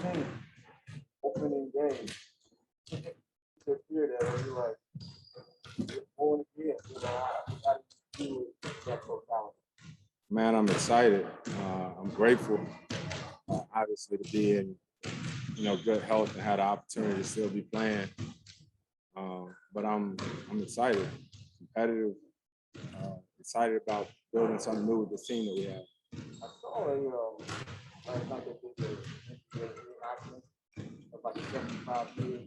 2019 opening game. Just hear that, and you're like, you're born again. How do you do that totality? Man, I'm excited. I'm grateful, obviously, to be in, good health and have the opportunity to still be playing. But I'm excited, competitive, excited about building something new with the team that we have. I saw like something that did the accident of like 75 years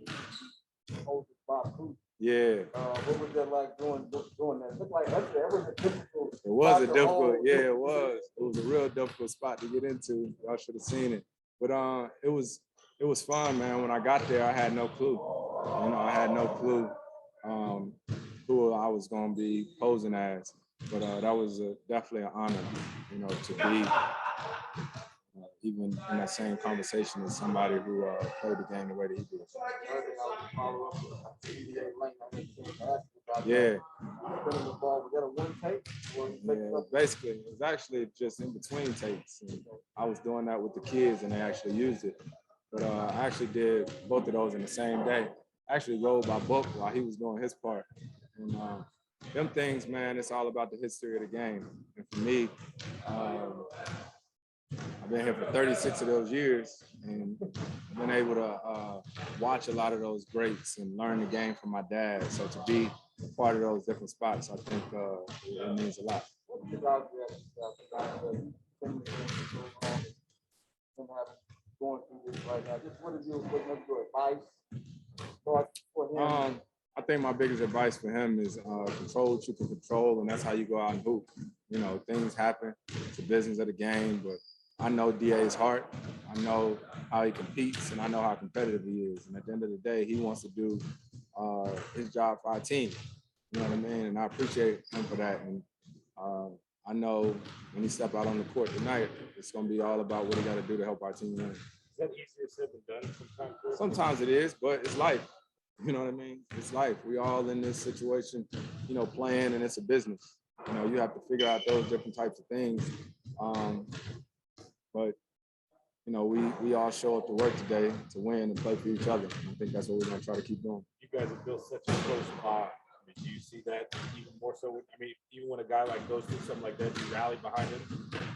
old Bob Coop. Yeah. What was that like doing that? It looked like that was a difficult. It was a difficult, it was. It was a real difficult spot to get into. Y'all should have seen it. But it was fun, man. When I got there, I had no clue. I had no clue who I was going to be posing as. But that was definitely an honor, to be even in that same conversation as somebody who played the game the way that he did. Yeah. Yeah, basically, it was actually just in between takes. And I was doing that with the kids, and they actually used it. But I actually did both of those in the same day. I actually rolled my book while he was doing his part. And them things, man, it's all about the history of the game. And for me, I've been here for 36 of those years, and I've been able to watch a lot of those greats and learn the game from my dad. So to be part of those different spots, I think it means a lot. Going through this right now, just what is your advice for him? I think my biggest advice for him is control what you can control, and that's how you go out and hoop. Things happen. It's the business of the game, but I know DA's heart. I know how he competes, and I know how competitive he is. And at the end of the day, he wants to do his job for our team. You know what I mean? And I appreciate him for that. And I know when he step out on the court tonight, it's going to be all about what he got to do to help our team win. Is that easier said than done sometimes? Sometimes it is, but it's life. You know what I mean? It's life. We all in this situation, playing, and it's a business. You have to figure out those different types of things. But we all show up to work today to win and play for each other. I think that's what we're going to try to keep doing. You guys have built such a close bond. Do you see that even more so? Even when a guy like goes through something like that, you rally behind him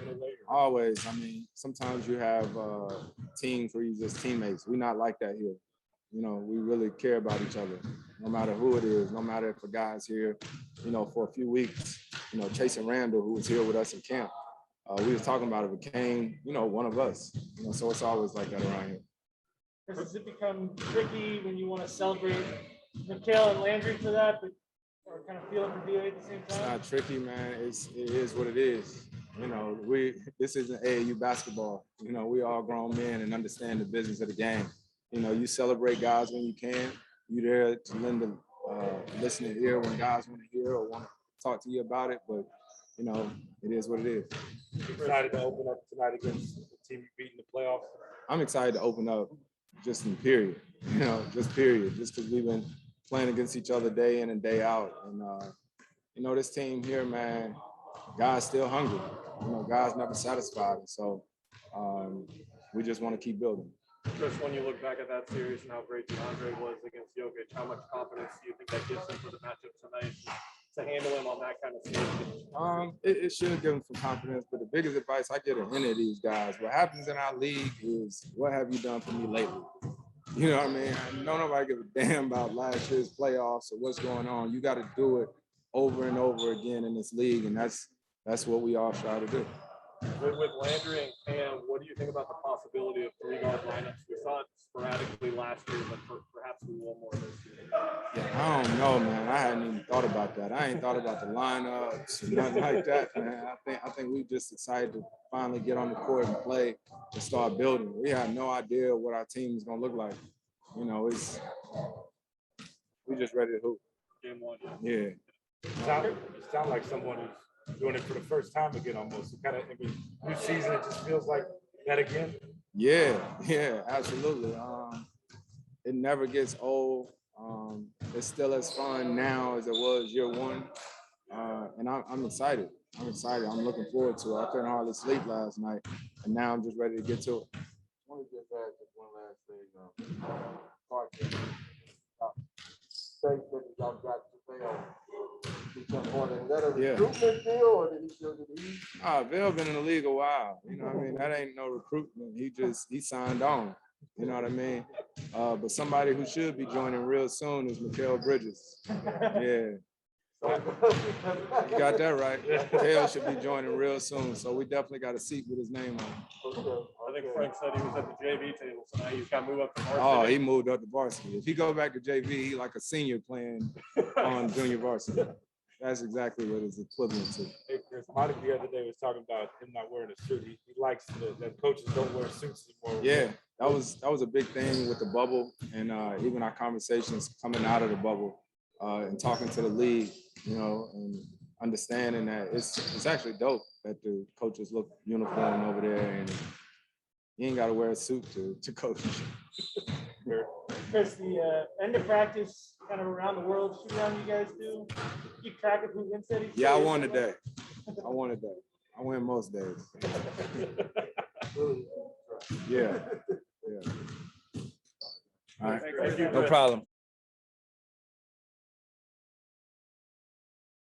in a way? Always. Sometimes you have teams where you're just teammates. We're not like that here. We really care about each other, no matter who it is, no matter if a guy's here, for a few weeks. Chase and Randall, who was here with us in camp, we was talking about it, became, one of us. So it's always like that around here. Does it become tricky when you want to celebrate Mikal and Landry for that, but or kind of feeling for DA at the same time? It's not tricky, man. It is what it is. This isn't AAU basketball. We all grown men and understand the business of the game. You celebrate guys when you can. You're there to lend a listening ear when guys want to hear or want to talk to you about it. But, it is what it is. You're excited to open up tonight against the team you beat in the playoffs? I'm excited to open up just in period, just period. Just because we've been playing against each other day in and day out. And, this team here, man, guys still hungry. Guys never satisfied. So we just want to keep building. Chris, when you look back at that series and how great Deandre was against Jokic, how much confidence do you think that gives him for the matchup tonight to handle him on that kind of stage? It should give him some confidence, but the biggest advice I get to any of these guys, what happens in our league is, what have you done for me lately? You know what I mean? Don't nobody give a damn about last year's playoffs or what's going on. You got to do it over and over again in this league, and that's what we all try to do. With Landry and Cam, what do you think about the possibility of 3-guard lineups? We saw it sporadically last year, but perhaps we will more this year. Yeah, I don't know, man. I hadn't even thought about that. I ain't thought about the lineups and nothing like that, man. I think we just excited to finally get on the court and play and start building. We had no idea what our team is gonna look like. We just ready to hoop. Game one, yeah. You sound like someone who's doing it for the first time again, almost. New season, it just feels like that again. Yeah, absolutely. It never gets old. It's still as fun now as it was year one, and I'm excited. I'm looking forward to it. I couldn't hardly sleep last night, and now I'm just ready to get to it. I want to get back to one last day, podcast. Say that y'all got JaVale. Is that a Yeah. recruitment deal, or did he feel that he? Vail been in the league a while. You know what I mean? That ain't no recruitment. He signed on. You know what I mean? But somebody who should be joining real soon is Mikal Bridges. Yeah. You got that right. Mikal should be joining real soon. So we definitely got a seat with his name on. Okay. I think Frank said he was at the JV table, so now he's got to move up to varsity. Oh, he moved up to varsity. If he go back to JV, he like a senior playing on junior varsity. That's exactly what it's equivalent to. Hey, Chris, Mike the other day was talking about him not wearing a suit. He likes that coaches don't wear suits anymore. Yeah, that was a big thing with the bubble, and even our conversations coming out of the bubble and talking to the league, you know, and understanding that it's actually dope that the coaches look uniform over there, and you ain't got to wear a suit to coach. Chris, the end of practice, kind of around the world shoot down you guys do. Keep track of who wins that each Yeah, I day? won today. I win most days. Yeah. All right. Thank you. No problem.